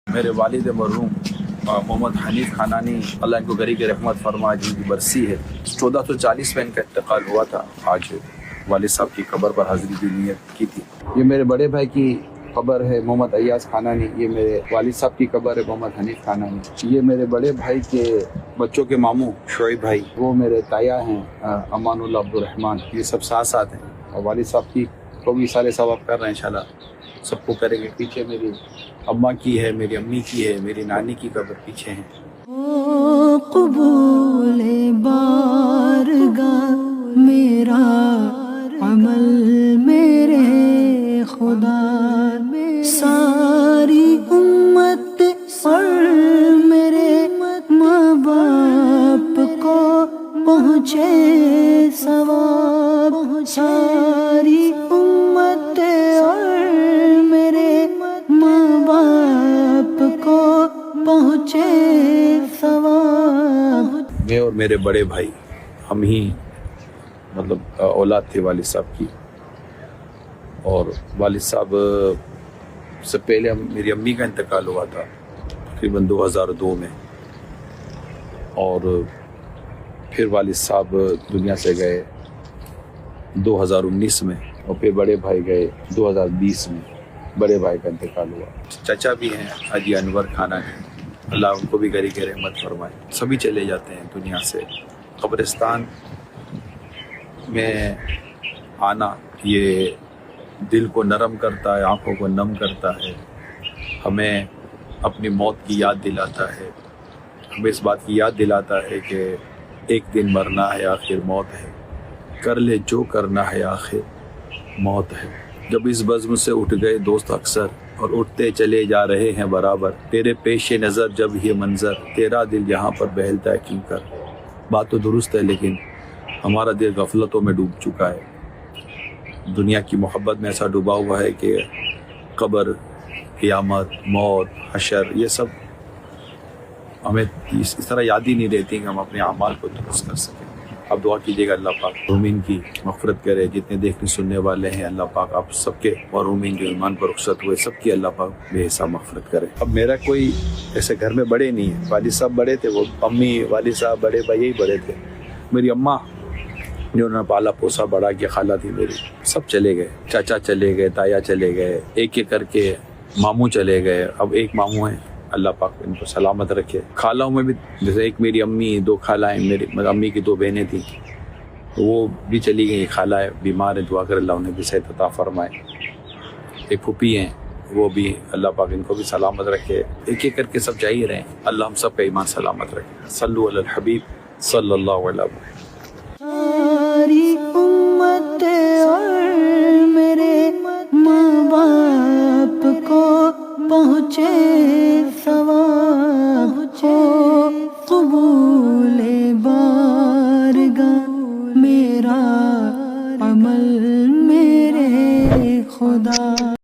मेरे वालिद मरहूम मोहम्मद हनीफ खानानी, अल्लाह इनको गरी की रहमत फरमाए, जिनकी बरसी है 1440 में इनका इंतकाल हुआ था। आज वालिद साहब की कब्र पर हाजिरी की नीयत की थी। ये मेरे बड़े भाई की कब्र है मोहम्मद अय्याज खानानी। ये मेरे वालिद साहब की कब्र है मोहम्मद हनीफ खानानी। ये मेरे बड़े भाई के बच्चों के मामू शोएब भाई, वो मेरे ताया हैं अमानुल्लाह अब्दुर्रहमान। ये सब साथ साथ हैं और वालिद साहब की को भी सारे सवाब कर रहे हैं, इंशाल्लाह सबको करेंगे। पीछे मेरी अम्मा की है, मेरी अम्मी की है, मेरी नानी की कब्र पीछे है। कबूल बारगाह मेरा अमल मेरे खुदा, सारी उम्मत और मेरे माँ बाप को पहुँचे सवाब। सारी उम्मत और मेरे माँ बाप को पहुँचे सवाब। मैं और मेरे बड़े भाई हम ही मतलब औलाद थे वालिद साहब की। और वालिद साहब से पहले मेरी अम्मी का इंतकाल हुआ था तकरीबन 2002 में, और फिर वालिद साहब दुनिया से गए 2019 में, और फिर बड़े भाई गए 2020 में। बड़े भाई का इंतकाल हुआ। चाचा भी हैं हाजी अनवर खानानी, अल्लाह उनको भी गरी के रहमत फरमाए। सभी चले जाते हैं दुनिया से। कब्रिस्तान में आना ये दिल को नरम करता है, आँखों को नम करता है, हमें अपनी मौत की याद दिलाता है, हमें इस बात की याद दिलाता है कि एक दिन मरना है, आखिर मौत है, कर ले जो करना है, आखिर मौत है। जब इस बज़्म से उठ गए दोस्त अक्सर, और उठते चले जा रहे हैं बराबर, तेरे पेश नज़र जब ये मंज़र, तेरा दिल यहाँ पर बहलता है क्यों कर। बात तो दुरुस्त है, लेकिन हमारा दिल गफलतों में डूब चुका है, दुनिया की मोहब्बत में ऐसा डूबा हुआ है कि कब्र, क़यामत, मौत, हशर, ये सब हमें इस तरह याद ही नहीं रहती कि हम अपने अमाल को दुरुस्त कर सकें। अब दुआ कीजिएगा अल्लाह पाक मरहूमीन की मग़फ़िरत करे। जितने देखने सुनने वाले हैं अल्लाह पाक आप सबके मरहूमीन जो ईमान पर रुख़सत हुए सबकी अल्लाह पाक बेहिसाब मग़फ़िरत करे। अब मेरा कोई ऐसे घर में बड़े नहीं है, वालिद साहब बड़े थे, वो अम्मी वालिद साहब बड़े भाई यही बड़े थे। मेरी अम्मा जो उन्होंने पाला पोसा बड़ा किया, खाला थी मेरी, सब चले गए, चाचा चले गए, ताया चले गए, एक एक करके मामू चले गए। अब एक मामू हैं, अल्लाह पाक इनको सलामत रखे। खालाओं में भी जैसे एक मेरी अम्मी, दो खालाएँ, मेरी मतलब अम्मी की दो बहनें थी, तो वो भी चली गई। खाला है बीमार है, दुआ कर अल्लाह उन्हें भी सेहत अता फरमाए। एक फूफी हैं, वो भी अल्लाह पाक इनको भी सलामत रखे। एक एक करके सब जा ही रहे हैं, अल्लाह हम सब का ईमान सलामत रखे। सल्लु अलल हबीब सल्लल्लाहु अलैहि वसल्लम। सारी उम्मत और मेरे माँ बाप को पहुँचे सवाब।